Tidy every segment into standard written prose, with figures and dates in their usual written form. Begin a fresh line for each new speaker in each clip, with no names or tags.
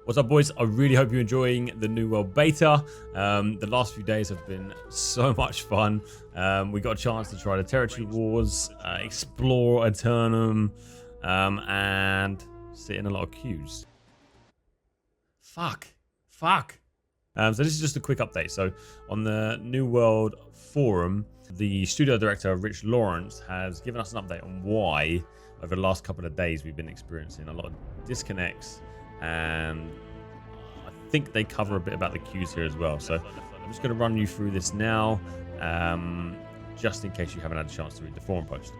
What's up, boys? I really hope you're enjoying the New World Beta. The last few days have been so much fun. We got a chance to try the territory wars, explore Eternum, and sit in a lot of queues. Fuck. So this is just a quick update. So on the New World forum, the studio director, Rich Lawrence, has given us an update on why over the last couple of days we've been experiencing a lot of disconnects, and I think they cover a bit about the queues here as well. So I'm just going to run you through this now, just in case you haven't had a chance to read the forum post.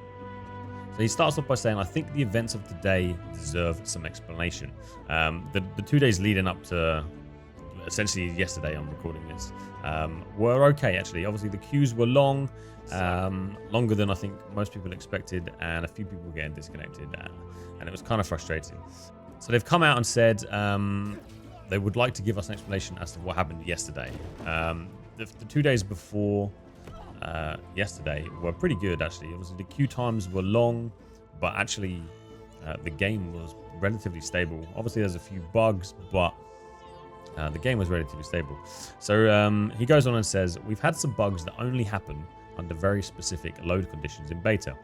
So he starts off by saying, I think the events of today deserve some explanation. The 2 days leading up to essentially yesterday, I'm recording this, were okay actually. Obviously the queues were long, longer than I think most people expected, and a few people were getting disconnected, and it was kind of frustrating. So they've come out and said they would like to give us an explanation as to what happened yesterday. The 2 days before yesterday were pretty good actually. Obviously the queue times were long, but actually the game was relatively stable. Obviously there's a few bugs, but the game was relatively stable. So he goes on and says, we've had some bugs that only happen under very specific load conditions in beta.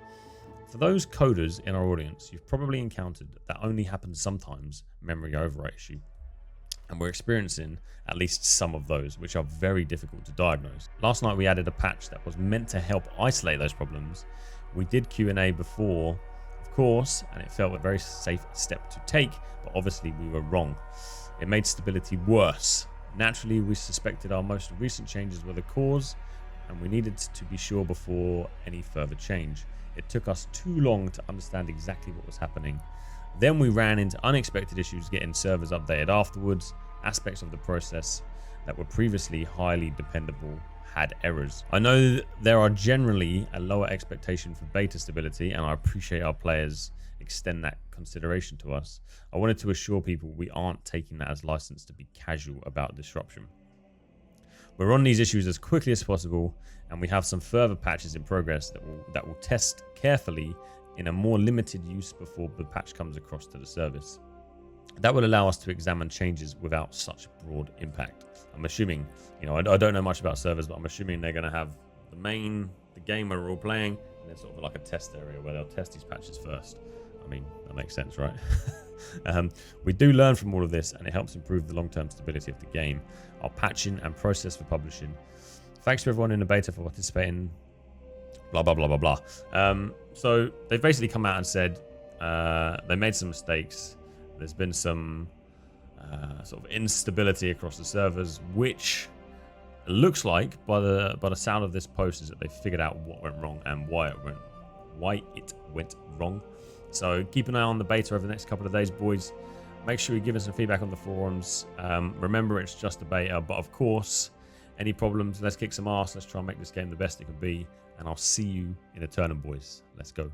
For those coders in our audience, you've probably encountered that only happens sometimes memory overwrite issue. And we're experiencing at least some of those, which are very difficult to diagnose. Last night we added a patch that was meant to help isolate those problems. We did Q&A before, of course, and it felt a very safe step to take, but obviously we were wrong. It made stability worse. Naturally, we suspected our most recent changes were the cause, and we needed to be sure before any further change. It took us too long to understand exactly what was happening. Then we ran into unexpected issues getting servers updated afterwards. Aspects of the process that were previously highly dependable had errors. I know there are generally a lower expectation for beta stability, and I appreciate our players extend that consideration to us. I wanted to assure people we aren't taking that as license to be casual about disruption. We're on these issues as quickly as possible, and we have some further patches in progress that will test carefully in a more limited use before the patch comes across to the service. That will allow us to examine changes without such broad impact. I'm assuming, I don't know much about servers, but I'm assuming they're going to have the game where we're all playing, and then sort of like a test area where they'll test these patches first. I mean, that makes sense, right? We do learn from all of this, and it helps improve the long-term stability of the game, our patching and process for publishing. Thanks to everyone in the beta for participating, blah, blah, blah, blah, blah. So they've basically come out and said they made some mistakes. There's been some sort of instability across the servers, which looks like, by the sound of this post, is that they figured out what went wrong and why it went wrong. So keep an eye on the beta over the next couple of days, boys. Make sure you give us some feedback on the forums. Remember, it's just a beta, but of course, any problems, let's kick some ass. Let's try and make this game the best it can be. And I'll see you in Eternum, boys. Let's go.